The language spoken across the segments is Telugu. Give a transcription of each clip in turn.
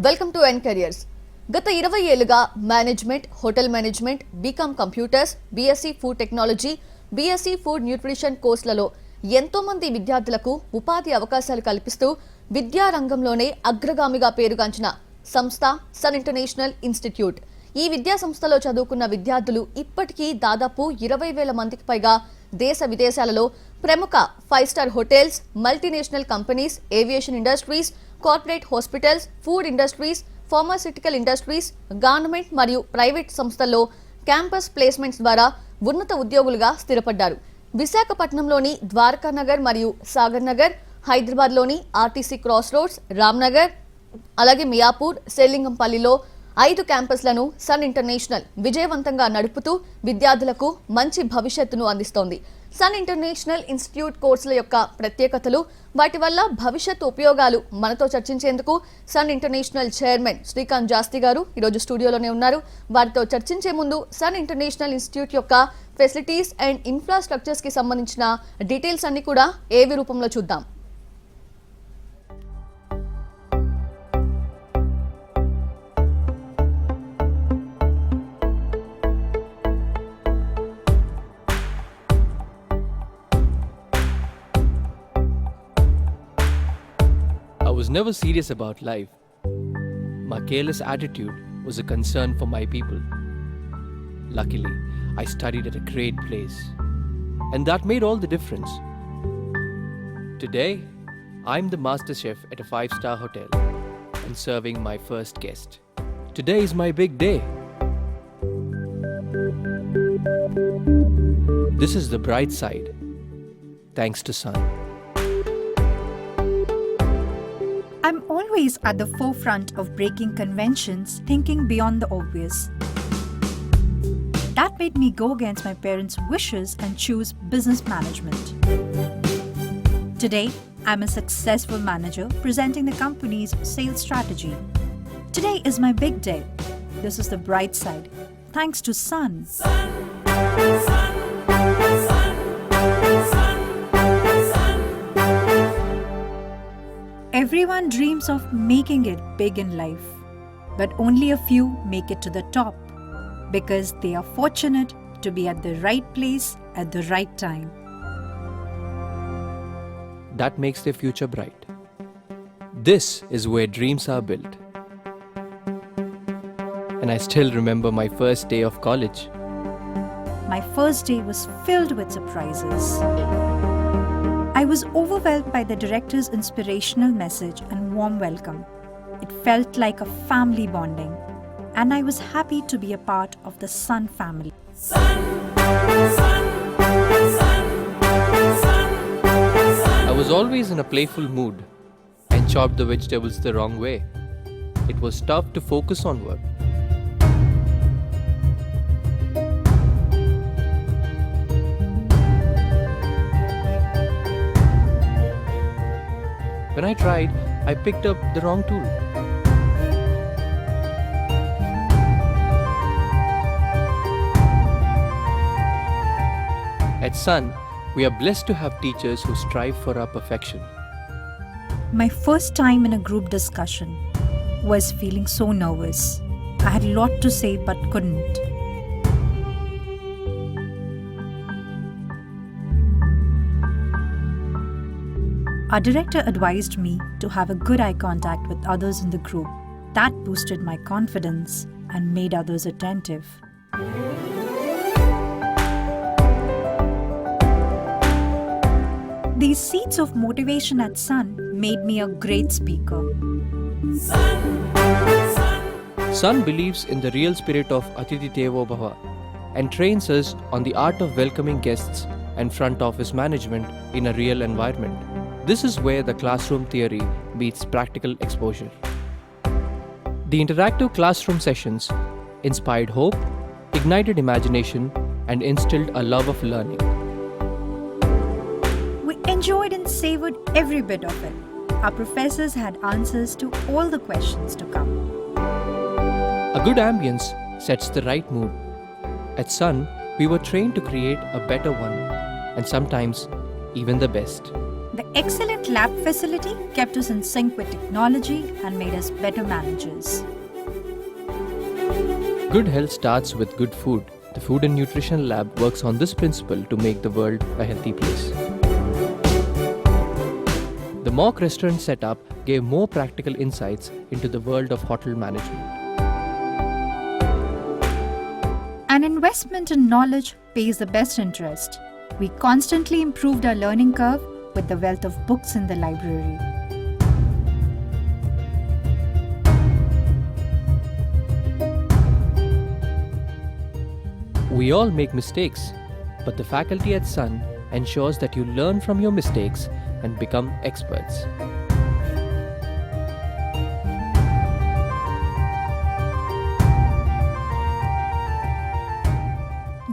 Welcome to N careers. గత 20 ఏళ్లుగా management, hotel management, B Com computers, B Sc food technology, B Sc food nutrition కోర్సులలో ఎంతో మంది విద్యార్థులకు ఉపాధి అవకాశాలు కల్పిస్తూ విద్యా రంగంలోనే అగ్రగామిగా పేరుగాంచిన సంస్థ సన్ ఇంటర్నేషనల్ ఇన్స్టిట్యూట్. ఈ విద్యా సంస్థలో చదువుకున్న విద్యార్థులు ఇప్పటికీ దాదాపు 20,000 మందికి పైగా దేశ విదేశాలలో ప్రముఖ 5 star hotels, multinational companies, aviation industries, corporate hospitals, food industries, pharmaceutical industries, government మరియు ప్రైవేట్ సంస్థల్లో క్యాంపస్ ప్లేస్మెంట్స్ ద్వారా ఉన్నత ఉద్యోగులుగా స్థిరపడ్డారు. విశాఖపట్నంలోని ద్వారకా నగర్ మరియు సాగర్ నగర్, హైదరాబాద్లోని ఆర్టీసీ క్రాస్ రోడ్స్, రామ్నగర్, అలాగే మియాపూర్, సేలింగంపల్లిలో 5 క్యాంపస్లను సన్ ఇంటర్నేషనల్ విజయవంతంగా నడుపుతూ విద్యార్థులకు మంచి భవిష్యత్తును అందిస్తోంది. సన్ ఇంటర్నేషనల్ ఇన్స్టిట్యూట్ కోర్సుల యొక్క ప్రత్యేకతలు, వాటి వల్ల భవిష్యత్తు ఉపయోగాలు మనతో చర్చించేందుకు సన్ ఇంటర్నేషనల్ చైర్మన్ శ్రీకాంత్ జాస్తి గారు ఈరోజు స్టూడియోలోనే ఉన్నారు. వారితో చర్చించే ముందు సన్ ఇంటర్నేషనల్ ఇన్స్టిట్యూట్ యొక్క ఫెసిలిటీస్ అండ్ ఇన్ఫ్రాస్ట్రక్చర్స్ కి సంబంధించిన డీటెయిల్స్ అన్ని కూడా ఏవి రూపంలో చూద్దాం. I was never serious about life. My careless attitude was a concern for my people. Luckily, I studied at a great place, and that made all the difference. Today, I'm the master chef at a 5-star hotel and serving my first guest. Today is my big day. This is the bright side, thanks to Sun. I'm always at the forefront of breaking conventions, thinking beyond the obvious. That made me go against my parents' wishes and choose business management. Today, I'm a successful manager presenting the company's sales strategy. Today is my big day. This is the bright side, thanks to Sun. Everyone dreams of making it big in life, but only a few make it to the top because they are fortunate to be at the right place at the right time. That makes their future bright. This is where dreams are built. And I still remember my first day of college. My first day was filled with surprises. I was overwhelmed by the director's inspirational message and warm welcome. It felt like a family bonding, and I was happy to be a part of the Sun family. I was always in a playful mood and chopped the vegetables the wrong way. It was tough to focus on work. When I tried, I picked up the wrong tool. At Sun, we are blessed to have teachers who strive for our perfection. My first time in a group discussion was feeling so nervous. I had a lot to say but couldn't. Our director advised me to have a good eye contact with others in the group. That boosted my confidence and made others attentive. These seeds of motivation at Sun made me a great speaker. Sun believes in the real spirit of Atithi Devo Bhava and trains us on the art of welcoming guests and front office management in a real environment. This is where the classroom theory meets practical exposure. The interactive classroom sessions inspired hope, ignited imagination, and instilled a love of learning. We enjoyed and savored every bit of it. Our professors had answers to all the questions to come. A good ambience sets the right mood. At Sun, we were trained to create a better one, and sometimes even the best. The excellent lab facility kept us in sync with technology and made us better managers. Good health starts with good food. The Food and Nutrition Lab works on this principle to make the world a healthy place. The mock restaurant setup gave more practical insights into the world of hotel management. An investment in knowledge pays the best interest. We constantly improved our learning curve with the wealth of books in the library. We all make mistakes, but the faculty at Sun ensures that you learn from your mistakes and become experts.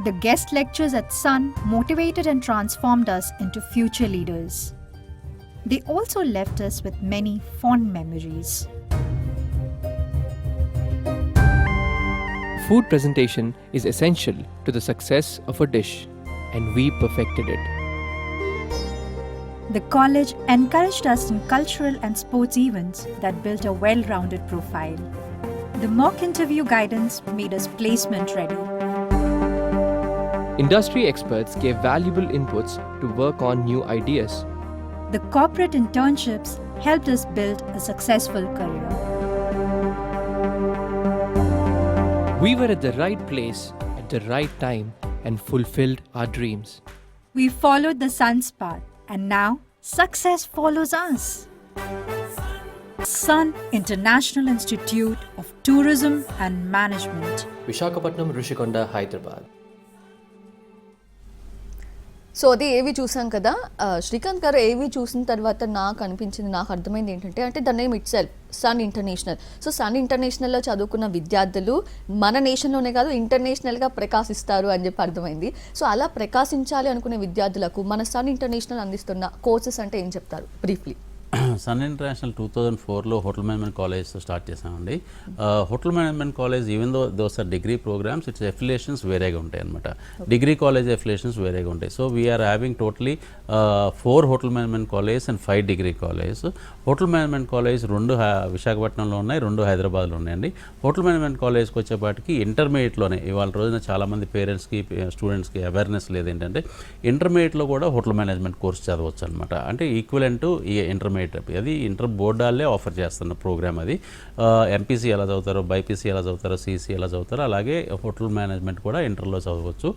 The guest lectures at Sun motivated and transformed us into future leaders. They also left us with many fond memories. Food presentation is essential to the success of a dish, and we perfected it. The college encouraged us in cultural and sports events that built a well-rounded profile. The mock interview guidance made us placement ready. Industry experts gave valuable inputs to work on new ideas. The corporate internships helped us build a successful career. We were at the right place at the right time and fulfilled our dreams. We followed the sun's path, and now success follows us. Sun International Institute of Tourism and Management. Visakhapatnam, Rishikonda, Hyderabad. So అది ఏవి చూసాం కదా. శ్రీకాంత్ గారు ఏవి చూసిన తర్వాత నాకు అనిపించింది, నాకు అర్థమైంది ఏంటంటే, అంటే the name itself Sun International. So Sun ఇంటర్నేషనల్లో చదువుకున్న విద్యార్థులు మన నేషన్లోనే కాదు ఇంటర్నేషనల్గా ప్రకాశిస్తారు అని చెప్పి అర్థమైంది. సో అలా ప్రకాశించాలి అనుకునే విద్యార్థులకు మన సన్ ఇంటర్నేషనల్ అందిస్తున్న కోర్సెస్ అంటే ఏం చెప్తారు బ్రీఫ్లీ? సన్ ఇంటర్నేషనల్ 2004లో హోటల్ మేనేజ్మెంట్ కాలేజ్ స్టార్ట్ చేసామండి. Hotel management college even those are degree programmes, it's affiliations వేరేగా ఉంటాయి అనమాట. డిగ్రీ కాలేజ్ ఎఫిలియేషన్స్ వేరేగా ఉంటాయి. So we are having totally 4 hotel management college and 5 degree college. Hotel management college 2 విశాఖపట్నంలో ఉన్నాయి, 2 హైదరాబాద్లో ఉన్నాయండి. హోటల్ మేనేజ్మెంట్ కాలేజ్కి వచ్చేపాటికి ఇంటర్మీడియట్లోనే ఇవాళ రోజున చాలామంది పేరెంట్స్కి స్టూడెంట్స్కి అవేర్నెస్ లేదు ఏంటంటే ఇంటర్మీడియట్లో కూడా హోటల్ మేనేజ్మెంట్ కోర్స్ చదవచ్చు అనమాట. అంటే ఈక్వలెంట్ టు ఈ ఇంటర్మీడియట్, అది ఇంటర్ బోర్డ్ వాళ్ళే ఆఫర్ చేస్తున్న ప్రోగ్రామ్ అది. ఎంపీసీ ఎలా చదువుతారో, బైపీసీ ఎలా చదువుతారో, సీసీ ఎలా చదువుతారో అలాగే హోటల్ మేనేజ్మెంట్ కూడా ఇంటర్లో చదవచ్చు.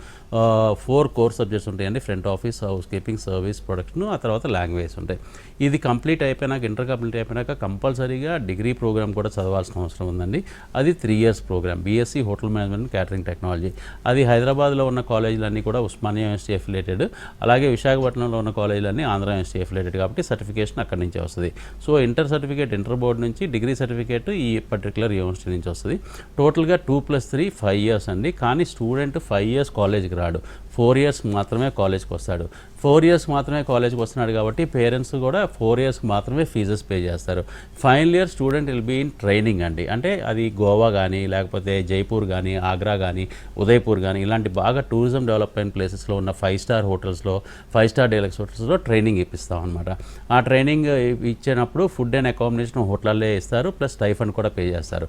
4 కోర్ సబ్జెక్ట్స్ ఉంటాయండి. Front office, house keeping, service, production, ఆ తర్వాత లాంగ్వేజ్ ఉంటాయి. ఇది కంప్లీట్ అయిపోయినాక, ఇంటర్ కంప్లీట్ అయిపోయినాక కంపల్సరీగా డిగ్రీ ప్రోగ్రామ్ కూడా చదవాల్సిన అవసరం ఉందండి. అది 3 years programme, B Sc hotel management catering technology. అది హైదరాబాద్లో ఉన్న కాలేజీలన్నీ కూడా ఉస్మానియా యూనివర్సిటీ అఫిలియేటెడ్, అలాగే విశాఖపట్నంలో ఉన్న కాలేజీలన్నీ ఆంధ్ర యూనివర్సిటీ అఫిలియేటెడ్ కాబట్టి సర్టిఫికేషన్ అక్కడి నుంచి వస్తుంది. So inter certificate inter board నుంచి, డిగ్రీ సర్టిఫికేట్ ఈ పర్టికులర్ యూనివర్సిటీ నుంచి వస్తుంది. టోటల్గా 2+3 5 ఇయర్స్ అండి. కానీ స్టూడెంట్ 5 ఇయర్స్ కాలేజ్కి రాడు, 4 ఇయర్స్ మాత్రమే కాలేజ్కి వస్తాడు. 4 ఇయర్స్ మాత్రమే కాలేజ్కి వస్తున్నాడు కాబట్టి పేరెంట్స్ కూడా 4 ఇయర్స్ మాత్రమే ఫీజెస్ పే చేస్తారు. Final year student will be in training అండి. అంటే అది గోవా కానీ, లేకపోతే జైపూర్ కానీ, ఆగ్రా కానీ, ఉదయ్పూర్ కానీ ఇలాంటి బాగా టూరిజం డెవలప్మెంట్ ప్లేసెస్లో ఉన్న 5 స్టార్ హోటల్స్లో, 5 స్టార్ డీలక్స్ హోటల్స్లో ట్రైనింగ్ ఇప్పిస్తాం అనమాట. ఆ ట్రైనింగ్ ఇచ్చినప్పుడు ఫుడ్ అండ్ అకామిడేషన్ హోటల్లో ఇస్తారు, ప్లస్ స్టైఫండ్ కూడా పే చేస్తారు.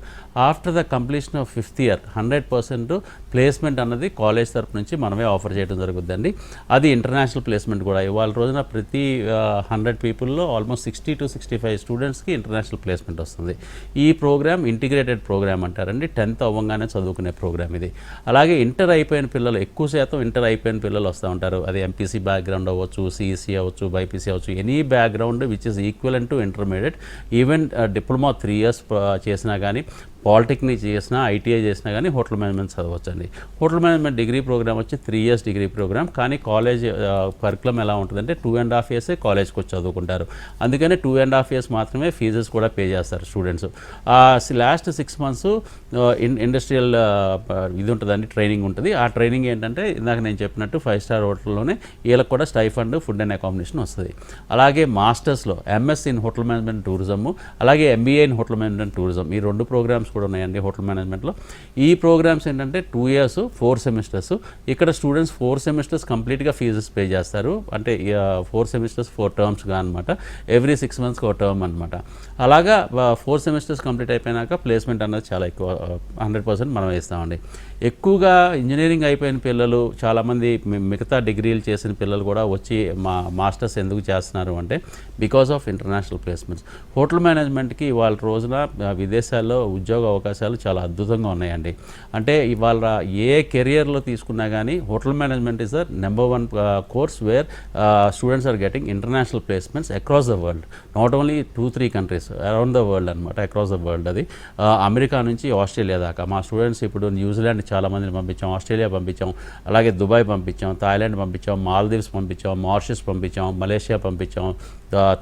After the completion of 5th year 100% placement అన్నది కాలేజ్ తరపు నుంచి మనమే ఆఫర్ చేయడం జరుగుతుందండి. అది ఇంటర్నేషనల్ ప్లేస్మెంట్ కూడా. ఇవాళ రోజున ప్రతి 100 పీపుల్లో ఆల్మోస్ట్ 60 to 65 స్టూడెంట్స్కి ఇంటర్నేషనల్ ప్లేస్మెంట్ వస్తుంది. ఈ ప్రోగ్రామ్ ఇంటిగ్రేటెడ్ ప్రోగ్రామ్ అంటారండి. 10th అవ్వగానే చదువుకునే ప్రోగ్రామ్ ఇది. అలాగే ఇంటర్ అయిపోయిన పిల్లలు, ఎక్కువ శాతం ఇంటర్ అయిపోయిన పిల్లలు వస్తూ ఉంటారు. అది ఎంపీసీ బ్యాక్గ్రౌండ్ అవ్వచ్చు, సిఈసీ అవ్వచ్చు, బైపీసీ అవ్వచ్చు, any background which is equivalent to intermediate. Even diploma 3 years చేసినా కానీ, పాలిటెక్నిక్ చేసినా, ఐటీఐ చేసినా కానీ హోటల్ మేనేజ్మెంట్ చదవచ్చండి. హోటల్ మేనేజ్మెంట్ డిగ్రీ ప్రోగ్రామ్ వచ్చి 3 ఇయర్స్ డిగ్రీ ప్రోగ్రామ్. కానీ కాలేజ్ కరికులం ఎలా ఉంటుందంటే 2.5 ఇయర్సే కాలేజ్కి వచ్చి చదువుకుంటారు. అందుకని 2.5 ఇయర్స్ మాత్రమే ఫీజెస్ కూడా పే చేస్తారు స్టూడెంట్స్. లాస్ట్ 6 months ఇండస్ట్రియల్ ఇది ఉంటుందండి, ట్రైనింగ్ ఉంటుంది. ఆ ట్రైనింగ్ ఏంటంటే ఇందాక నేను చెప్పినట్టు 5 స్టార్ హోటల్లోనే వీళ్ళకి కూడా స్టైఫండ్, ఫుడ్ అండ్ అకామిడేషన్ వస్తుంది. అలాగే మాస్టర్స్లో MS in hotel management tourism, అలాగే MBA in hotel management tourism, ఈ 2 ప్రోగ్రామ్స్ కూడా ఉన్నాయండి హోటల్ మేనేజ్మెంట్లో. ఈ ప్రోగ్రామ్స్ ఏంటంటే 2 years 4 semesters. ఇక్కడ స్టూడెంట్స్ 4 semesters కంప్లీట్గా ఫీజెస్ పే చేస్తారు. అంటే 4 semesters 4 termsగా అనమాట. ఎవ్రీ 6 months ఒక టర్మ్ అనమాట. అలాగా 4 semesters కంప్లీట్ అయిపోయినాక ప్లేస్మెంట్ అన్నది చాలా ఎక్కువ 100% మనం వేస్తామండి. ఎక్కువగా ఇంజనీరింగ్ అయిపోయిన పిల్లలు చాలామంది మిగతా డిగ్రీలు చేసిన పిల్లలు కూడా వచ్చి మాస్టర్స్ ఎందుకు చేస్తున్నారు అంటే because of international placements. Hotel మేనేజ్మెంట్కి ఇవాళ రోజున విదేశాల్లో ఉద్యోగ అవకాశాలు చాలా అద్భుతంగా ఉన్నాయండి. అంటే ఇవాళ ఏ కెరియర్లో తీసుకున్నా కానీ hotel management is the number 1 course where students are getting international placements across the world. Not only 2-3 countries around the world అనమాట, అక్రాస్ ద వరల్డ్. అది అమెరికా నుంచి ఆస్ట్రేలియా దాకా మా స్టూడెంట్స్ ఇప్పుడు న్యూజిలాండ్ చాలామందిని పంపించాం, ఆస్ట్రేలియా పంపించాం, అలాగే దుబాయ్ పంపించాం, థాయిలాండ్ పంపించాం, మాల్దీవ్స్ పంపించాం, మారిషస్ పంపించాం, మలేషియా పంపించాం,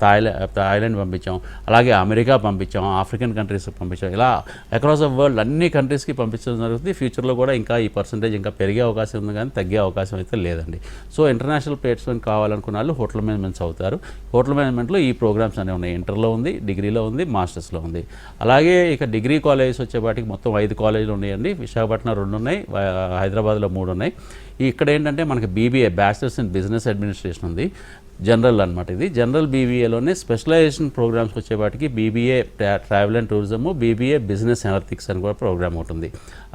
థాయిలాండ్ పంపించాం, అలాగే అమెరికా పంపించాం, ఆఫ్రికన్ కంట్రీస్కి పంపించాం. ఇలా అక్రాస్ ద వరల్డ్ అన్ని కంట్రీస్కి పంపించడం జరుగుతుంది. ఫ్యూచర్లో కూడా ఇంకా ఈ పర్సంటేజ్ ఇంకా పెరిగే అవకాశం ఉంది కానీ తగ్గే అవకాశం అయితే లేదండి. సో ఇంటర్నేషనల్ ప్లేస్మెంట్ కావాలనుకున్న వాళ్ళు హోటల్ మేనేజ్మెంట్స్ అవుతారు. హోటల్ మేనేజ్మెంట్లో ఈ ప్రోగ్రామ్స్ అనేవి ఉన్నాయి. ఇంటర్లో ఉంది, డిగ్రీలో ఉంది, మాస్టర్స్లో ఉంది. అలాగే ఇక డిగ్రీ కాలేజెస్ వచ్చేపాటికి మొత్తం 5 కాలేజీలు ఉన్నాయండి. విశాఖపట్నం 2 ఉన్నాయి, హైదరాబాద్లో 3 ఉన్నాయి. ఇక్కడ ఏంటంటే మనకి BBA bachelors in business administration ఉంది, జనరల్ అనమాట. ఇది జనరల్ BBAలోనే స్పెషలైజేషన్ ప్రోగ్రామ్స్ వచ్చేపాటికి BBA travel and tourism, BBA business analytics అని కూడా ప్రోగ్రామ్ ఉంటుంది.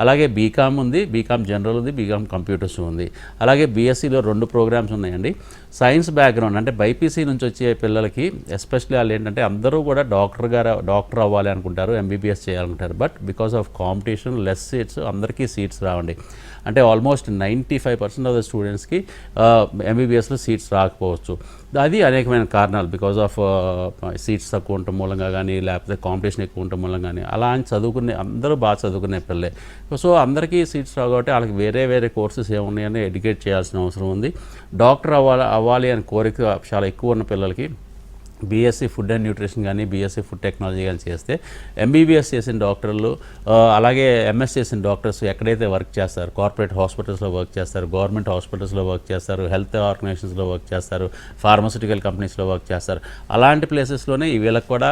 అలాగే బీకామ్ ఉంది, బీకామ్ జనరల్ ఉంది, బీకామ్ కంప్యూటర్స్ ఉంది. అలాగే BSCలో 2 ప్రోగ్రామ్స్ ఉన్నాయండి. సైన్స్ బ్యాక్గ్రౌండ్ అంటే బైపీసీ నుంచి వచ్చే పిల్లలకి ఎస్పెషల్లీ వాళ్ళు ఏంటంటే అందరూ కూడా డాక్టర్ అవ్వాలి అనుకుంటారు, MBBS చేయాలనుకుంటారు. But because of competition less seats అందరికీ సీట్స్ రావండి. అంటే ఆల్మోస్ట్ 95% ఆఫ్ ద స్టూడెంట్స్కి MBBSలో సీట్స్ రాకపోవచ్చు. అది అనేకమైన కారణాలు, బికాజ్ ఆఫ్ సీట్స్ తక్కువ ఉండటం మూలంగా కానీ, లేకపోతే కాంపిటీషన్ ఎక్కువ ఉండటం మూలంగా కానీ. అలా అని చదువుకునే అందరూ బాగా చదువుకునే పిల్లలే. సో అందరికీ సీట్స్ రావు కాబట్టి వాళ్ళకి వేరే కోర్సెస్ ఏమున్నాయని ఎడ్యుకేట్ చేయాల్సిన అవసరం ఉంది. డాక్టర్ అవ్వాలి అని కోరిక చాలా ఎక్కువ ఉన్న పిల్లలకి BSc ఫుడ్ అండ్ న్యూట్రిషన్ కానీ, BSc ఫుడ్ టెక్నాలజీ కానీ చేస్తే MBBS చేసిన డాక్టర్లు, అలాగే MS చేసిన డాక్టర్స్ ఎక్కడైతే వర్క్ చేస్తారు, కార్పొరేట్ హాస్పిటల్స్లో వర్క్ చేస్తారు, గవర్నమెంట్ హాస్పిటల్స్లో వర్క్ చేస్తారు, హెల్త్ ఆర్గనైజేషన్స్లో వర్క్ చేస్తారు, ఫార్మాస్యూటికల్ కంపెనీస్లో వర్క్ చేస్తారు. అలాంటి ప్లేసెస్లోనే వీళ్ళకి కూడా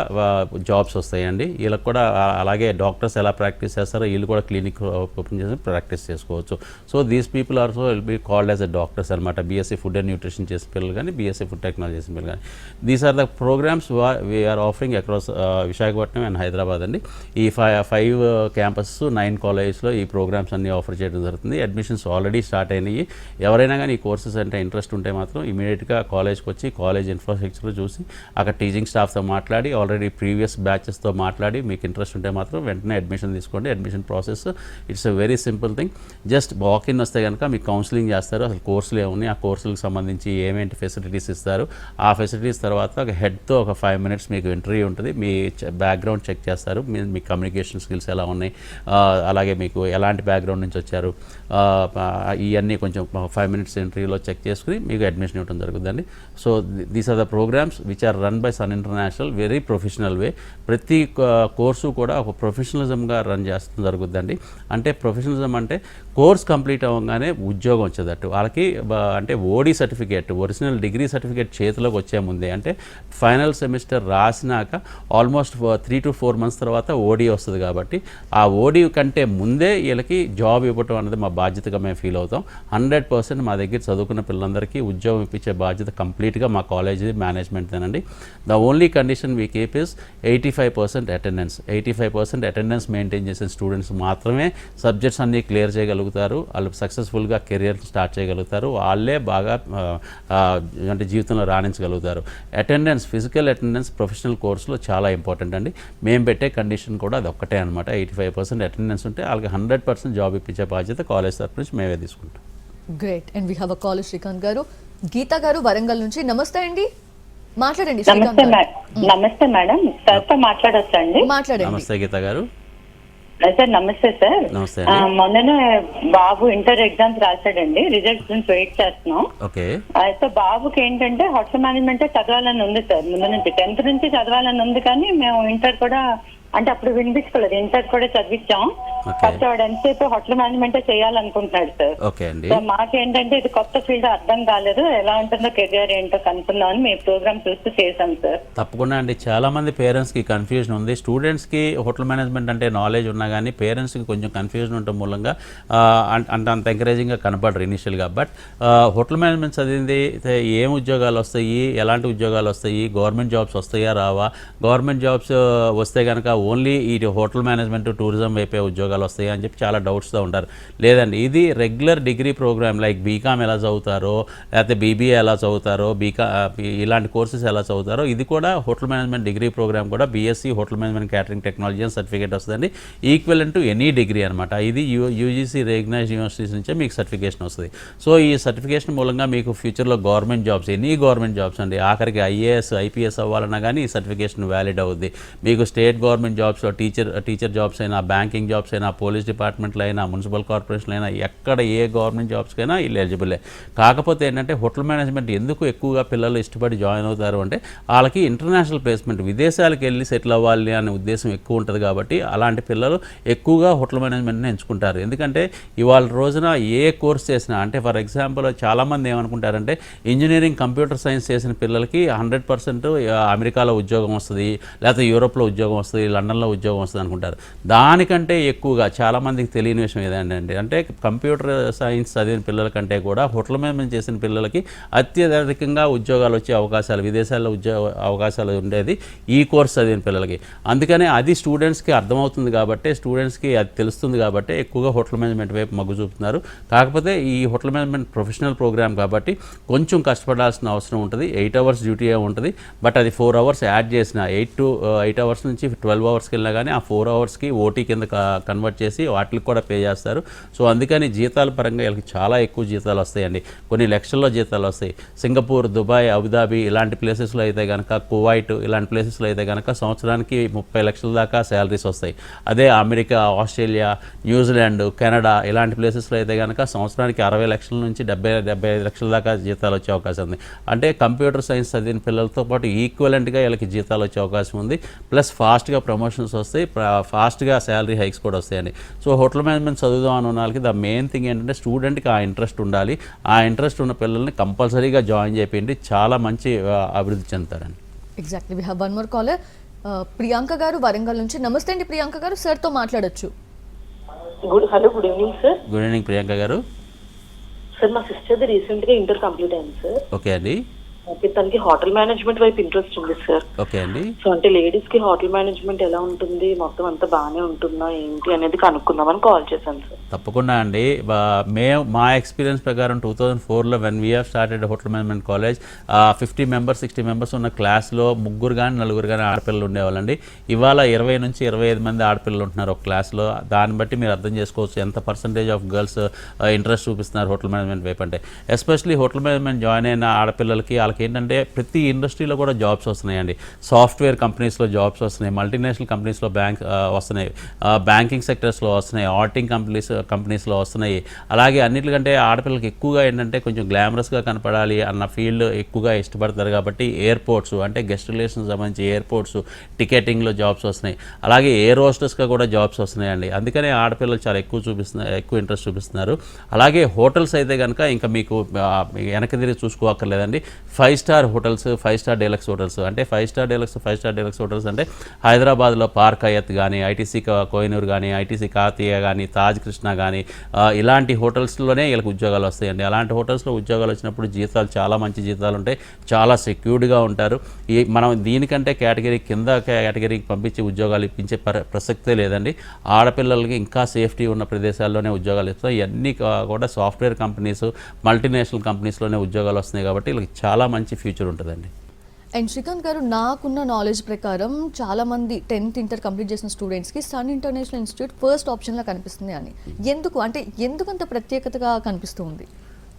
జాబ్స్ వస్తాయండి. వీళ్ళకి కూడా అలాగే డాక్టర్స్ ఎలా ప్రాక్టీస్ చేస్తారో వీళ్ళు కూడా క్లినిక్ ఓపెన్ చేసి ప్రాక్టీస్ చేసుకోవచ్చు. So these people also will be called as a doctors అనమాట. BSc ఫుడ్ అండ్ న్యూట్రిషన్ చేసిన పిల్లలు కానీ, BSc ఫుడ్ టెక్నాలజీ చేసిన పిల్లలు కానీ. These are the programmes we're offering across Visakhapatnam and Hyderabad అండి. ఈ 5 క్యాంపస్ 9 కాలేజెస్లో ఈ ప్రోగ్రామ్స్ అన్ని ఆఫర్ చేయడం జరుగుతుంది. అడ్మిషన్స్ ఆల్రెడీ స్టార్ట్ అయినాయి. ఎవరైనా కానీ ఈ కోర్సెస్ అంటే ఇంట్రెస్ట్ ఉంటే మాత్రం ఇమీడియట్గా కాలేజ్కి వచ్చి కాలేజ్ ఇన్ఫ్రాస్ట్రక్చర్ చూసి అక్కడ టీచింగ్ స్టాఫ్తో మాట్లాడి, ఆల్రెడీ ప్రీవియస్ బ్యాచెస్తో మాట్లాడి మీకు ఇంట్రెస్ట్ ఉంటే మాత్రం వెంటనే అడ్మిషన్ తీసుకోండి. Admission process it's a very simple thing. Just walk-in వస్తే కనుక మీకు కౌన్సిలింగ్ చేస్తారు. అసలు కోర్సులు ఏమున్నాయి, ఆ కోర్సులకు సంబంధించి ఏమేంటి ఫెసిలిటీస్ ఇస్తారు, ఆ ఫెసిలిటీస్ తర్వాత ఒక హెడ్తో ఒక 5 minutes మీకు ఇంటర్వ్యూ ఉంటుంది. మీ బ్యాక్గ్రౌండ్ చెక్ చేస్తారు, మీ కమ్యూనికేషన్ స్కిల్స్ ఎలా ఉన్నాయి, అలాగే మీకు ఎలాంటి బ్యాక్గ్రౌండ్ నుంచి వచ్చారు, ఇవన్నీ కొంచెం 5 minutes ఇంటర్వ్యూలో చెక్ చేసుకుని మీకు అడ్మిషన్ ఇవ్వడం జరుగుతుందండి. So these are the programmes which are run by Sun International very professional way. ప్రతి కోర్సు కూడా ఒక ప్రొఫెషనలిజంగా రన్ చేస్తూ జరుగుతుందండి. అంటే ప్రొఫెషనలిజం అంటే కోర్స్ కంప్లీట్ అవ్వగానే ఉద్యోగం వచ్చేటట్టు వాళ్ళకి అంటే OD certificate, original degree certificate చేతిలోకి వచ్చే ముందే, అంటే final semester రాసినాక almost 3 to 4 months తర్వాత OD వస్తుంది. కాబట్టి ఆ OD కంటే ముందే వీళ్ళకి జాబ్ ఇవ్వటం అనేది మా బాధ్యతగా మేము ఫీల్ అవుతాం. 100% మా దగ్గర చదువుకున్న పిల్లలందరికీ ఉద్యోగం ఇప్పించే బాధ్యత కంప్లీట్గా మా కాలేజీ మేనేజ్మెంట్దేనండి. The only condition we keep is 85% attendance. 85% attendance maintain చేసిన స్టూడెంట్స్ మాత్రమే సబ్జెక్ట్స్ అన్నీ క్లియర్ చేయగలుగుతారు. వాళ్ళు సక్సెస్ఫుల్గా కెరియర్ స్టార్ట్ చేయగలుగుతారు. వాళ్ళే బాగా అంటే జీవితంలో రాణించగలుగుతారు. అటెండెన్స్, ఫిజికల్ అటెండెన్స్ ప్రొఫెషనల్ కోర్సులో చాలా ఇంపార్టెంట్ అండి. మేము పెట్టే కండిషన్ కూడా అది ఒక్కటే అనమాట. 85% అటెండెన్స్ ఉంటే వాళ్ళకి 100% జాబ్ ఇప్పించే బాధ్యత కాలేజ్ తరఫు నుంచి మేమే తీసుకుంటాం. Great. And we have a call Srikanth గారు. గీత గారు వరంగల్ నుంచి. నమస్తే అండి, మాట్లాడండి. నమస్తే మేడం, సార్తో మాట్లాడొచ్చండి? మాట్లాడండి. నమస్తే గీత గారు. సార్ నమస్తే సార్. నమస్తే. మొన్ననే బాబు ఇంటర్ ఎగ్జామ్స్ రాశాడండి, రిజల్ట్స్ గురించి వెయిట్ చేస్తున్నాం. ఓకే. అయితే బాబుకి ఏంటంటే హోటల్ మేనేజ్మెంట్ చదవాలని ఉంది సార్, ముందు నుంచి 10th నుంచి చదవాలని ఉంది. కానీ మేము ఇంటర్ కూడా అంటే అప్పుడు వినిపించుకోలేదు, ఇంటర్ కూడా చదివించాం. Okay. ఫస్ట్ వాడు ఎంతసేపు హోటల్ మేనేజ్మెంట్ చేయాలనుకుంటున్నాడు సార్. ఓకే అండి. సో మాకేంటంటే ఇది కొత్త ఫీల్డ్, అర్థం కాలేదు, ఎలా ఉంటుందో కెరియర్ ఏంటో కనుక్కుందామని మీ ప్రోగ్రామ్ చూస్తూ చేశాం సార్. తప్పకుండా అండి, చాలా మంది పేరెంట్స్కి కన్ఫ్యూజన్ ఉంది. స్టూడెంట్స్కి హోటల్ మేనేజ్మెంట్ అంటే నాలెడ్జ్ ఉన్నా కానీ పేరెంట్స్కి కొంచెం కన్ఫ్యూజన్ ఉండటం మూలంగా అంటే అంత ఎంకరేజింగ్గా కనపడరు ఇనిషియల్గా. బట్ హోటల్ మేనేజ్మెంట్ చదివింది ఏం ఉద్యోగాలు వస్తాయి, ఎలాంటి ఉద్యోగాలు వస్తాయి, గవర్నమెంట్ జాబ్స్ వస్తాయా రావా, గవర్నమెంట్ జాబ్స్ వస్తే కనుక ఓన్లీ ఈ హోటల్ మేనేజ్మెంట్ టూరిజం వైపే ఉద్యోగాలు వస్తాయి అని చెప్పి చాలా డౌట్స్తో ఉంటారు. లేదండి, ఇది regular degree programme. Like B Com ఎలా చదువుతారో, లేకపోతే బీబీఏ ఎలా చదువుతారో, ఇలాంటి కోర్సెస్ ఎలా చదువుతారో, ఇది కూడా హోటల్ మేనేజ్మెంట్ డిగ్రీ ప్రోగ్రామ్ కూడా BSc hotel management catering technology అని సర్టిఫికేట్ వస్తుందండి. ఈక్వలెంట్ టు ఎనీ డిగ్రీ అనమాట. ఇది యూజీసీ రికగ్నైజ్డ్ యూనివర్సిటీస్ నుంచే మీకు సర్టిఫికేషన్ వస్తుంది. సో ఈ సర్టిఫికేషన్ మూలంగా మీకు ఫ్యూచర్లో government jobs, any government jobs అండి, ఆఖరికి ఐఏఎస్ ఐపీఎస్ అవ్వాలన్నా కానీ ఈ సర్టిఫికేషన్ వ్యాలిడ్ అవుద్ది. మీకు స్టేట్ గవర్నమెంట్ జాబ్స్లో టీచర్ జాబ్స్ అయినా, బ్యాంకింగ్ జాబ్స్ అయినా, పోలీస్ డిపార్ట్మెంట్లో అయినా, మున్సిపల్ కార్పొరేషన్లో అయినా, ఎక్కడ ఏ గవర్నమెంట్ జాబ్స్కైనా వీళ్ళు ఎలిజిబులే. కాకపోతే ఏంటంటే హోటల్ మేనేజ్మెంట్ ఎందుకు ఎక్కువగా పిల్లలు ఇష్టపడి జాయిన్ అవుతారు అంటే వాళ్ళకి ఇంటర్నేషనల్ ప్లేస్మెంట్, విదేశాలకు వెళ్ళి సెటిల్ అవ్వాలి అనే ఉద్దేశం ఎక్కువ ఉంటుంది. కాబట్టి అలాంటి పిల్లలు ఎక్కువగా హోటల్ మేనేజ్మెంట్ని ఎంచుకుంటారు. ఎందుకంటే ఇవాళ రోజున ఏ కోర్స్ చేసినా, అంటే ఫర్ ఎగ్జాంపుల్ చాలామంది ఏమనుకుంటారంటే ఇంజనీరింగ్ కంప్యూటర్ సైన్స్ చేసిన పిల్లలకి 100% అమెరికాలో ఉద్యోగం వస్తుంది, లేకపోతే యూరోప్లో ఉద్యోగం వస్తుంది, లండన్లో ఉద్యోగం వస్తుంది అనుకుంటారు. దానికంటే ఎక్కువగా చాలామందికి తెలియని విషయం ఏదంటే అంటే కంప్యూటర్ సైన్స్ చదివిన పిల్లల కంటే కూడా హోటల్ మేనేజ్మెంట్ చేసిన పిల్లలకి అత్యధికంగా ఉద్యోగాలు వచ్చే అవకాశాలు, విదేశాల్లో ఉద్యోగ అవకాశాలు ఉండేది ఈ కోర్స్ చదివిన పిల్లలకి. అందుకనే అది స్టూడెంట్స్కి అర్థమవుతుంది కాబట్టి, స్టూడెంట్స్కి అది తెలుస్తుంది కాబట్టి ఎక్కువగా హోటల్ మేనేజ్మెంట్ వైపు మొగ్గు చూపుతున్నారు. కాకపోతే ఈ హోటల్ మేనేజ్మెంట్ ప్రొఫెషనల్ ప్రోగ్రామ్ కాబట్టి కొంచెం కష్టపడాల్సిన అవసరం ఉంటుంది. 8 hours డ్యూటీ ఉంటుంది. బట్ అది 4 hours యాడ్ చేసిన 8 hours నుంచి 12 hours వెళ్ళినా కానీ ఆ 4 hours ఓటీ కింద కన్వర్ట్ చేసి వాటికి కూడా పే చేస్తారు. సో అందుకని జీతాల పరంగా వీళ్ళకి చాలా ఎక్కువ జీతాలు వస్తాయండి, కొన్ని లక్షల్లో జీతాలు వస్తాయి. సింగపూర్, దుబాయ్, అబుదాబి ఇలాంటి ప్లేసెస్లో అయితే కనుక, కువైట్ ఇలాంటి ప్లేసెస్లో అయితే కనుక సంవత్సరానికి 30 లక్షల దాకా శాలరీస్ వస్తాయి. అదే అమెరికా, ఆస్ట్రేలియా, న్యూజిలాండ్, కెనడా ఇలాంటి ప్లేసెస్లో అయితే కనుక సంవత్సరానికి 60 లక్షల నుంచి 75 లక్షల దాకా జీతాలు వచ్చే అవకాశం ఉంది. అంటే కంప్యూటర్ సైన్స్ చదివిన పిల్లలతో పాటు ఈక్వలెంట్గా వీళ్ళకి జీతాలు వచ్చే అవకాశం ఉంది. ప్లస్ ఫాస్ట్గా ప్రమోషన్స్ వస్తాయి, ఫాస్ట్గా శాలరీ హైక్స్ కూడా వస్తాయండి. సో హోటల్ మేనేజ్మెంట్ చదువుదాం అన్న వాళ్ళకి ద మెయిన్ థింగ్ ఏంటంటే స్టూడెంట్కి ఆ ఇంట్రెస్ట్ ఉండాలి. ఆ ఇంట్రెస్ట్ ఉన్న పిల్లల్ని కంపల్సరీగా జాయిన్ చేయండి, చాలా మంచి అభివృద్ధి చెందుతారండి. Exactly. We have one more caller, Priyanka garu Warangal నుంచి. నమస్తే అండి ప్రియాంక గారు, సార్తో మాట్లాడొచ్చు. Hello, good evening sir. Good evening Priyanka garu. Sir మా సిస్టర్ది రీసెంట్గా ఇంటర్ కంప్లీట్ అయింది సార్. ఓకే అండి. తనకి హోటల్ మేనేజ్మెంట్ వైపు ఇంట్రెస్ట్ ఉంది సార్. ఓకే అండి. సో అంటే లేడీస్ కి హోటల్ మేనేజ్మెంట్ ఎలా ఉంటుంది, మొత్తం అంతా బాగానే ఉంటుందా ఏంటి అనేది కనుక్కుందామని కాల్ చేశాను సార్. తప్పకుండా అండి. మా ఎక్స్పీరియన్స్ ప్రకారం 2004లో when we have started hotel management college, 50 members 60 members ఉన్న క్లాస్లో 3 కానీ 4 కానీ ఆడపిల్లలు ఉండేవాళ్ళండి. ఇవాళ 20 నుంచి 25 మంది ఆడపిల్లలు ఉంటున్నారు ఒక క్లాస్లో. దాన్ని బట్టి మీరు అర్థం చేసుకోవచ్చు ఎంత పర్సంటేజ్ ఆఫ్ గర్ల్స్ ఇంట్రెస్ట్ చూపిస్తున్నారు హోటల్ మేనేజ్మెంట్ వైపు. అంటే ఎస్పెషలీ హోటల్ మేనేజ్మెంట్ జాయిన్ అయిన ఆడపిల్లలకి వాళ్ళకి ఏంటంటే ప్రతి ఇండస్ట్రీలో కూడా జాబ్స్ వస్తున్నాయండి. సాఫ్ట్వేర్ కంపెనీస్లో జాబ్స్ వస్తున్నాయి, మల్టీనేషనల్ కంపెనీస్లో వస్తున్నాయి, బ్యాంకింగ్ సెక్టర్స్లో వస్తున్నాయి, ఆడిటింగ్ కంపెనీస్లో వస్తున్నాయి. అలాగే అన్నిటికంటే ఆడపిల్లలకి ఎక్కువగా ఏంటంటే కొంచెం గ్లామరస్గా కనపడాలి అన్న ఫీల్డ్ ఎక్కువగా ఇష్టపడతారు. కాబట్టి ఎయిర్పోర్ట్స్ అంటే గెస్ట్ రిలేషన్స్ సంబంధించి ఎయిర్పోర్ట్స్ టికెటింగ్లో జాబ్స్ వస్తున్నాయి. అలాగే ఎయిర్ హోస్టెస్గా కూడా జాబ్స్ వస్తున్నాయండి. అందుకనే ఆడపిల్లలు చాలా ఎక్కువ ఇంట్రెస్ట్ చూపిస్తున్నారు. అలాగే హోటల్స్ అయితే కనుక ఇంకా మీకు వెనక్కి తిరిగి చూసుకోవక్కర్లేదండి. 5-star hotels, 5-star deluxe hotels. అంటే 5-star డీలక్స్ హోటల్స్ అంటే హైదరాబాద్లో పార్క్ హయత్ కానీ, ఐటీసీ కోహినూర్ కానీ, ఐటీసీ కాతీయ కానీ, తాజ్ కృష్ణ కానీ ఇలాంటి హోటల్స్లోనే వీళ్ళకి ఉద్యోగాలు వస్తాయండి. అలాంటి హోటల్స్లో ఉద్యోగాలు వచ్చినప్పుడు జీతాలు చాలా మంచి జీతాలు ఉంటాయి, చాలా సెక్యూర్డ్గా ఉంటారు. మనం దీనికంటే కింద కేటగిరీకి పంపించి ఉద్యోగాలు ఇప్పించే ప్రసక్తే లేదండి. ఆడపిల్లలకి ఇంకా సేఫ్టీ ఉన్న ప్రదేశాల్లోనే ఉద్యోగాలు ఇస్తాయి. ఇవన్నీ కూడా సాఫ్ట్వేర్ కంపెనీస్, మల్టీనేషనల్ కంపెనీస్లోనే ఉద్యోగాలు వస్తున్నాయి. కాబట్టి వీళ్ళకి చాలా మంచి ఫ్యూచర్ ఉంటుందండి. అండ్ శ్రీకాంత్ గారు, నాకున్న నాలెడ్జ్ ప్రకారం చాలా మంది 10th ఇంటర్ కంప్లీట్ చేసిన స్టూడెంట్స్కి సన్ ఇంటర్నేషనల్ ఇన్స్టిట్యూట్ ఫస్ట్ ఆప్షన్లా కనిపిస్తుంది అని. ఎందుకంత ప్రత్యేకతగా కనిపిస్తూ ఉంది?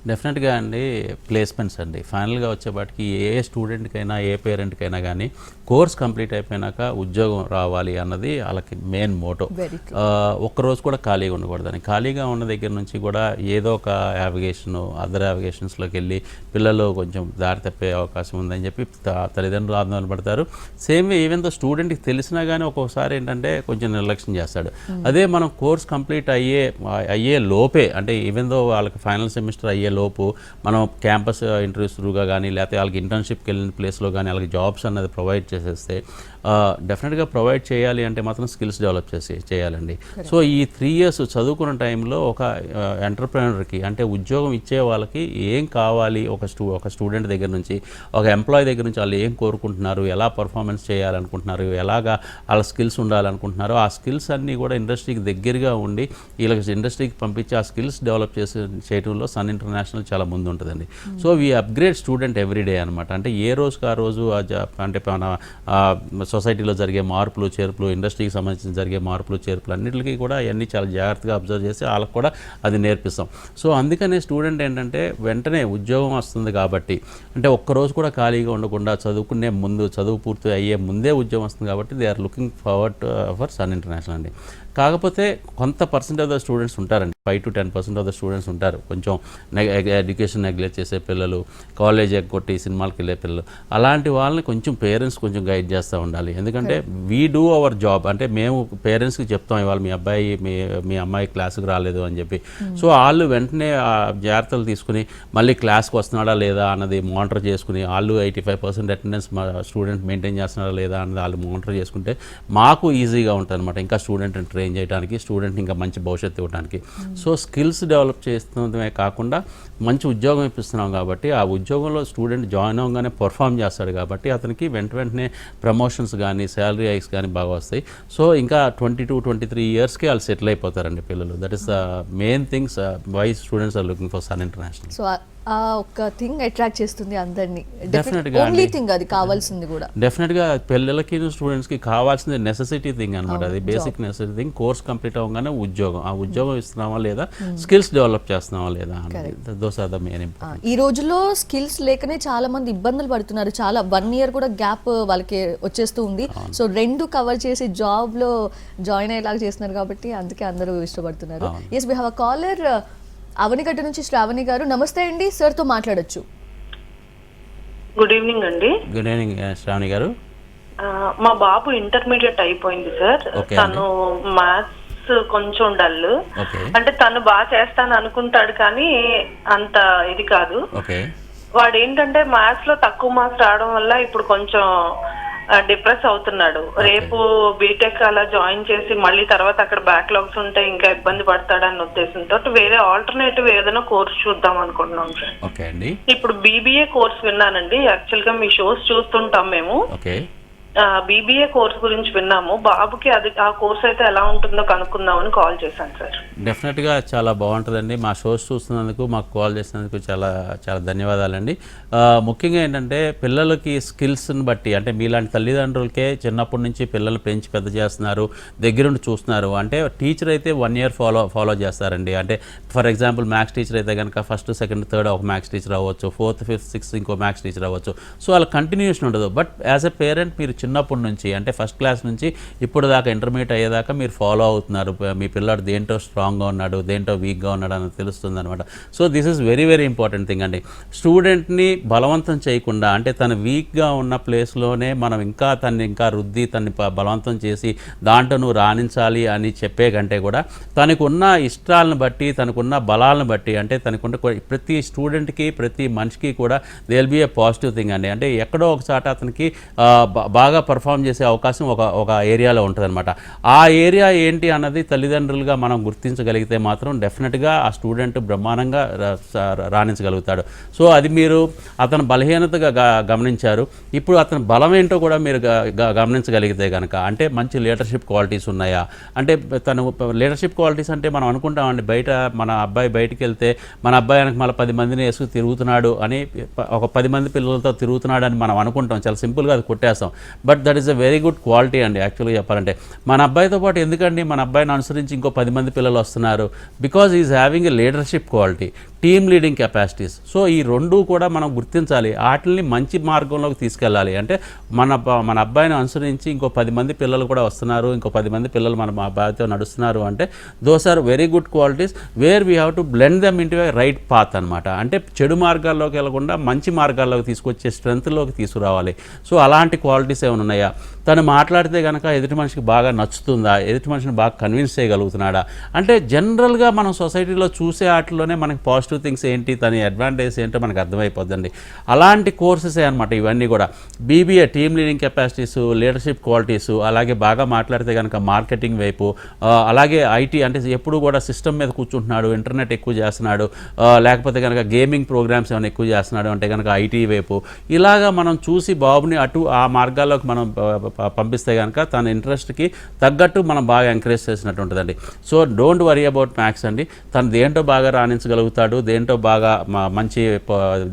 డెఫినెట్గా అండి ప్లేస్మెంట్స్ అండి. ఫైనల్గా వచ్చేపాటికి ఏ స్టూడెంట్కైనా ఏ పేరెంట్కైనా కానీ కోర్స్ కంప్లీట్ అయిపోయినాక ఉద్యోగం రావాలి అన్నది వాళ్ళకి మెయిన్ మోటో. ఒక్కరోజు కూడా ఖాళీగా ఉండకూడదని, ఖాళీగా ఉన్న దగ్గర నుంచి కూడా ఏదో ఒక అదర్ యావిగేషన్స్లోకి వెళ్ళి పిల్లలు కొంచెం దారి తప్పే అవకాశం ఉందని చెప్పి తల్లిదండ్రులు ఆందోళన పడతారు. సేమ్ వే ఈవెన్ దో స్టూడెంట్కి తెలిసినా కానీ ఒక్కొక్కసారి ఏంటంటే కొంచెం నిర్లక్ష్యం చేస్తాడు. అదే మనం కోర్స్ కంప్లీట్ అయ్యే లోపే, అంటే ఈవెన్ దో వాళ్ళకి ఫైనల్ సెమిస్టర్ అయ్యే లోపు మనం క్యాంపస్ ఇంటర్వ్యూస్ త్రూగా కానీ లేకపోతే వాళ్ళకి ఇంటర్న్షిప్కి వెళ్ళిన ప్లేస్లో కానీ వాళ్ళకి జాబ్స్ అన్నది ప్రొవైడ్ చేసేస్తే డెఫినెట్గా ప్రొవైడ్ చేయాలి అంటే మాత్రం స్కిల్స్ డెవలప్ చేయాలండి. సో ఈ 3 years చదువుకున్న టైంలో ఒక ఎంటర్ప్రెనర్కి అంటే ఉద్యోగం ఇచ్చే వాళ్ళకి ఏం కావాలి, ఒక స్టూడెంట్ దగ్గర నుంచి ఒక ఎంప్లాయీ దగ్గర నుంచి వాళ్ళు ఏం కోరుకుంటున్నారు, ఎలా పర్ఫార్మెన్స్ చేయాలనుకుంటున్నారు, ఎలాగా వాళ్ళ స్కిల్స్ ఉండాలనుకుంటున్నారో ఆ స్కిల్స్ అన్నీ కూడా ఇండస్ట్రీకి దగ్గరగా ఉండి వీళ్ళకి ఇండస్ట్రీకి పంపించి ఆ స్కిల్స్ డెవలప్ చేయడంలో సన్ ఇంటర్నేషనల్ చాలా ముందు ఉంటుందండి. So we upgrade student everyday అనమాట. అంటే ఏ రోజుకి ఆ రోజు అంటే మన సొసైటీలో జరిగే మార్పులు చేర్పులు, ఇండస్ట్రీకి సంబంధించిన జరిగే మార్పులు చేర్పులు అన్నింటికి కూడా అవన్నీ చాలా జాగ్రత్తగా అబ్జర్వ్ చేసి వాళ్ళకు కూడా అది నేర్పిస్తాం. సో అందుకనే స్టూడెంట్ ఏంటంటే వెంటనే ఉద్యోగం వస్తుంది కాబట్టి, అంటే ఒక్కరోజు కూడా ఖాళీగా ఉండకుండా చదువుకునే ముందు, చదువు పూర్తి అయ్యే ముందే ఉద్యోగం వస్తుంది కాబట్టి they are looking forward for Sun International అండి. కాకపోతే కొంత పర్సెంట్ ఆఫ్ ద స్టూడెంట్స్ ఉంటారండి, 5 to 10% ఆఫ్ ద స్టూడెంట్స్ ఉంటారు కొంచెం ఎడ్యుకేషన్ నెగ్లెక్ట్ చేసే పిల్లలు, కాలేజ్ ఎగ్గొట్టి సినిమాలకు వెళ్ళే పిల్లలు. అలాంటి వాళ్ళని కొంచెం పేరెంట్స్ కొంచెం గైడ్ చేస్తూ ఉండాలి. ఎందుకంటే వీ డూ అవర్ జాబ్, అంటే మేము పేరెంట్స్కి చెప్తాం ఇవాళ మీ అమ్మాయి క్లాస్కి రాలేదు అని చెప్పి. సో వాళ్ళు వెంటనే జాగ్రత్తలు తీసుకుని మళ్ళీ క్లాస్కి వస్తున్నాడా లేదా అన్నది మానిటర్ చేసుకుని, వాళ్ళు 85% అటెండెన్స్ మా స్టూడెంట్ మెయింటైన్ చేస్తున్నాడా లేదా అన్నది వాళ్ళు మానిటర్ చేసుకుంటే మాకు ఈజీగా ఉంటుంది అనమాట. ఇంకా స్టూడెంట్ ట్రైన్ చేయడానికి, స్టూడెంట్ ఇంకా మంచి భవిష్యత్తు ఇవ్వడానికి. సో స్కిల్స్ డెవలప్ చేస్తున్నదే కాకుండా మంచి ఉద్యోగం ఇప్పిస్తున్నాం కాబట్టి ఆ ఉద్యోగంలో స్టూడెంట్ జాయిన్ అవ్వగానే పర్ఫామ్ చేస్తాడు కాబట్టి అతనికి వెంటనే ప్రమోషన్స్ కానీ శాలరీ హైక్స్ కానీ బాగా వస్తాయి. సో ఇంకా 22-23 yearsకి వాళ్ళు సెటిల్ అయిపోతారండి పిల్లలు. That is the main things why students are looking for Sun International. So ఆ ఒక్క థింగ్ అట్రాక్ట్ చేస్తుంది అందరినీ. Definitely ఓన్లీ థింగ్ అది కావాల్సింది కూడా. డెఫినెట్గా పిల్లలకి స్టూడెంట్స్కి కావాల్సింది నెసెసిటీ థింగ్ అనమాట. అది basic necessity thing. Course complete అవ్వగానే ఉద్యోగం, ఆ ఉద్యోగం ఇస్తున్నామా లేదా, స్కిల్స్ డెవలప్ చేస్తున్నామా లేదా, those are the main important. ఈ రోజుల్లో స్కిల్స్ లేకనే చాలా మంది ఇబ్బందులు పడుతున్నారు. చాలా 1 year కూడా గ్యాప్ వాళ్ళకి వచ్చేస్తూ ఉంది. సో 2 కవర్ చేసి జాబ్ లో జాయిన్ అయ్యేలాగా చేస్తున్నారు కాబట్టి అందుకే అందరూ ఇష్టపడుతున్నారు. Yes, we have a caller Avanigadda నుంచి శ్రావణి గారు. నమస్తే అండి, సార్ తో మాట్లాడొచ్చు. గుడ్ ఈవినింగ్ అండి. గుడ్ ఈవినింగ్ శ్రావణి గారు. మా బాబు ఇంటర్మీడియట్ అయిపోయింది సార్. తను మ్యాథ్స్ కొంచెం డల్, అంటే తను బాగా చేస్తాను అనుకుంటాడు కానీ అంత ఇది కాదు. వాడు ఏంటంటే మ్యాథ్స్ లో తక్కువ మార్క్స్ రావడం వల్ల ఇప్పుడు కొంచెం డిప్రెస్ అవుతున్నాడు. రేపు బీటెక్ అలా జాయిన్ చేసి మళ్ళీ తర్వాత అక్కడ బ్యాక్లాగ్స్ ఉంటే ఇంకా ఇబ్బంది పడతాడన్న ఉద్దేశంతో వేరే ఆల్టర్నేటివ్ ఏదైనా కోర్స్ చూద్దాం అనుకుంటున్నాం సార్. ఇప్పుడు BBA కోర్స్ విన్నానండి. యాక్చువల్ గా మీ షోస్ చూస్తుంటాం మేము. BBA కోర్స్ గురించి విన్నాము. బాబుకి అది ఆ కోర్స్ అయితే ఎలా ఉంటుందో కనుక్కుందామని కాల్ చేశాను సార్. డెఫినెట్గా చాలా బాగుంటుందండి. మా షోస్ చూస్తున్నందుకు, మాకు కాల్ చేసినందుకు చాలా చాలా ధన్యవాదాలండి. ముఖ్యంగా ఏంటంటే పిల్లలకి స్కిల్స్ని బట్టి, అంటే మీలాంటి తల్లిదండ్రులకే చిన్నప్పటి నుంచి పిల్లలు పెంచి పెద్ద చేస్తున్నారు, దగ్గరుండి చూస్తున్నారు. అంటే టీచర్ అయితే 1 year ఫాలో చేస్తారండి. అంటే ఫర్ ఎగ్జాంపుల్ మ్యాథ్స్ టీచర్ అయితే కనుక 1st, 2nd, 3rd ఒక మ్యాథ్స్ టీచర్ అవ్వచ్చు, 4th, 5th, 6th ఇంకో మ్యాథ్స్ టీచర్ అవ్వచ్చు. సో వాళ్ళ కంటిన్యూషన్ ఉండదు. బట్ యాజ్ ఎ పేరెంట్ మీరు చిన్నప్పటి నుంచి, అంటే 1st class నుంచి ఇప్పుడు దాకా ఇంటర్మీడియట్ అయ్యేదాకా మీరు ఫాలో అవుతున్నారు. మీ పిల్లాడు దేంటో స్ట్రాంగ్గా ఉన్నాడు, దేంటో వీక్గా ఉన్నాడు అని తెలుస్తుంది అనమాట. So this is very very important thing అండి. స్టూడెంట్ని బలవంతం చేయకుండా, అంటే తను వీక్గా ఉన్న ప్లేస్లోనే మనం ఇంకా రుద్ది తన్ని బలవంతం చేసి దాంట్లో నువ్వు రాణించాలి అని చెప్పే కంటే కూడా తనకున్న ఇష్టాలను బట్టి, తనకున్న బలాలను బట్టి, అంటే తనకున్న ప్రతి స్టూడెంట్కి, ప్రతి మనిషికి కూడా they will be A positive thing అండి. అంటే ఎక్కడో ఒకసాట అతనికి బాగా పర్ఫామ్ చేసే అవకాశం ఒక ఏరియాలో ఉంటుందన్నమాట. ఆ ఏరియా ఏంటి అన్నది తల్లిదండ్రులుగా మనం గుర్తించగలిగితే మాత్రం డెఫినెట్గా ఆ స్టూడెంట్ బ్రహ్మాండంగా రాణించగలుగుతాడు. సో అది మీరు అతను బలహీనతగా గమనించారు, ఇప్పుడు అతని బలం ఏంటో కూడా మీరు గమనించగలిగితే కనుక, అంటే మంచి లీడర్షిప్ క్వాలిటీస్ ఉన్నాయా, అంటే తను లీడర్షిప్ క్వాలిటీస్ అంటే మనం అనుకుంటామండి బయట మన అబ్బాయి బయటికి వెళ్తే మన అబ్బాయి వెనక మళ్ళీ 10 మందిని వేసుకు తిరుగుతున్నాడు అని, ఒక 10 మంది పిల్లలతో తిరుగుతున్నాడు అని మనం అనుకుంటాం, చాలా సింపుల్గా అది కొట్టేస్తాం. But that is a very good quality అండి. యాక్చువల్గా చెప్పాలంటే మన అబ్బాయితో పాటు ఎందుకండి మన అబ్బాయిని అనుసరించి ఇంకో 10 మంది పిల్లలు వస్తున్నారు, because is having a leadership quality. Team leading capacities. So ఈ రెండు కూడా మనం గుర్తించాలి, వాటిని మంచి మార్గంలోకి తీసుకెళ్ళాలి. అంటే మన అబ్బాయిని అనుసరించి ఇంకో 10 మంది పిల్లలు కూడా వస్తున్నారు, ఇంకో 10 మంది పిల్లలు మన అబ్బాయితో నడుస్తున్నారు అంటే those are very good qualities where we have to blend them into a right path అనమాట. అంటే చెడు మార్గాల్లోకి వెళ్ళకుండా మంచి మార్గాల్లోకి తీసుకొచ్చే స్ట్రెంత్లోకి తీసుకురావాలి. సో అలాంటి క్వాలిటీస్ ఏమైనా ఉన్నాయా, తను మాట్లాడితే కనుక ఎదుటి మనిషికి బాగా నచ్చుతుందా, ఎదుటి మనిషిని బాగా కన్విన్స్ చేయగలుగుతున్నాడా, అంటే జనరల్గా మనం సొసైటీలో చూసే వాటిలోనే మనకి పాజిటివ్ థింగ్స్ ఏంటి, తన అడ్వాంటేజ్ ఏంటో మనకు అర్థమైపోద్దండి. అలాంటి కోర్సెసే అనమాట ఇవన్నీ కూడా. BBA team leading capacities, leadership qualities, అలాగే బాగా మాట్లాడితే కనుక మార్కెటింగ్ వైపు, అలాగే ఐటీ అంటే ఎప్పుడు కూడా సిస్టమ్ మీద కూర్చుంటున్నాడు, ఇంటర్నెట్ ఎక్కువ చేస్తున్నాడు, లేకపోతే కనుక గేమింగ్ ప్రోగ్రామ్స్ ఏమైనా ఎక్కువ చేస్తున్నాడు అంటే కనుక ఐటీ వైపు, ఇలాగా మనం చూసి బాబుని అటు ఆ మార్గాల్లోకి మనం పంపిస్తే కనుక తన ఇంట్రెస్ట్కి తగ్గట్టు మనం బాగా ఎంకరేజ్ చేసినట్టు ఉంటుందండి. So don't worry about maths అండి. తను దేంట్లో బాగా రాణించగలుగుతాడు, దేంట్లో బాగా మంచి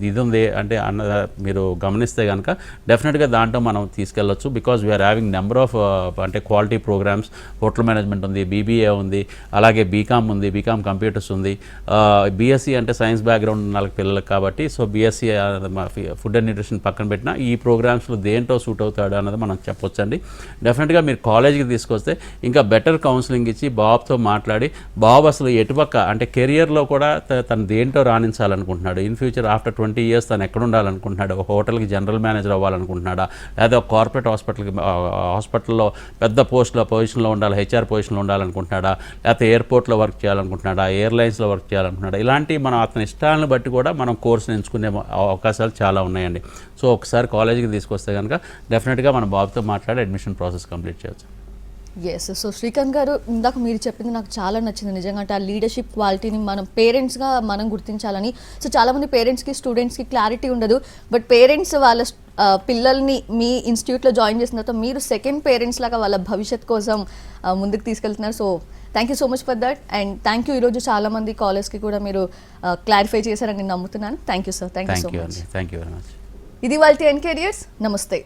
ఇది ఉంది అంటే మీరు గమనిస్తే కనుక డెఫినెట్గా దాంట్లో మనం తీసుకెళ్ళొచ్చు. Because we are having number of అంటే క్వాలిటీ ప్రోగ్రామ్స్, హోటల్ మేనేజ్మెంట్ ఉంది, బీబీఏ ఉంది, అలాగే బీకామ్ ఉంది, బీకామ్ కంప్యూటర్స్ ఉంది, బీఎస్సీ అంటే సైన్స్ బ్యాక్గ్రౌండ్ ఉన్న పిల్లలకు కాబట్టి so BSc food and nutrition పక్కన పెట్టినా ఈ ప్రోగ్రామ్స్లో దేంట్లో సూట్ అవుతాడు అన్నది మనం చెప్పొచ్చండి. డెఫినెట్గా మీరు కాలేజీకి తీసుకొస్తే ఇంకా బెటర్ కౌన్సిలింగ్ ఇచ్చి బాబుతో మాట్లాడి బాబు అసలు ఎటుపక్క అంటే కెరియర్లో కూడా తను దేంట్లో రాణించాలనుకుంటున్నాడు, ఇన్ ఫ్యూచర్ ఆఫ్టర్ 20 years తను ఎక్కడ ఉండాలనుకుంటున్నాడు, ఒక హోటల్కి జనరల్ మేనేజర్ అవ్వాలనుకుంటున్నాడా, లేదా ఒక కార్పొరేట్ హాస్పిటల్లో పెద్ద పొజిషన్లో ఉండాలి, హెచ్ఆర్ పొజిషన్లో ఉండాలనుకుంటున్నాడా, లేకపోతే ఎయిర్పోర్ట్లో వర్క్ చేయాలనుకుంటున్నాడా, ఎయిర్లైన్స్లో వర్క్ చేయాలనుకుంటున్నాడా, ఇలాంటి మనం అతని ఇష్టాలను బట్టి కూడా మనం కోర్సును ఎంచుకునే అవకాశాలు చాలా ఉన్నాయండి. సో ఒకసారి కాలేజీకి తీసుకొస్తే కనుక డెఫినెట్గా మన బాబుతో మాట్లాడి అడ్మిషన్ ప్రాసెస్ కంప్లీట్ చేయొచ్చు. ఎస్. సో శ్రీకాంత్ గారు, ఇందాక మీరు చెప్పింది నాకు చాలా నచ్చింది నిజంగా. అంటే ఆ లీడర్షిప్ క్వాలిటీని మనం పేరెంట్స్గా మనం గుర్తించాలని. సో చాలామంది పేరెంట్స్కి స్టూడెంట్స్కి క్లారిటీ ఉండదు, బట్ పేరెంట్స్ వాళ్ళ పిల్లల్ని మీ ఇన్స్టిట్యూట్లో జాయిన్ చేసిన తర్వాత మీరు సెకండ్ పేరెంట్స్ లాగా వాళ్ళ భవిష్యత్ కోసం ముందుకు తీసుకెళ్తున్నారు. So thank you so much for that. And thank you, ఈరోజు చాలామంది కాలేజ్కి కూడా మీరు క్లారిఫై చేశారని నేను నమ్ముతున్నాను. Thank you sir. Thank you so much. Thank you very much. ఇది వాళ్ళ 10 careers. నమస్తే.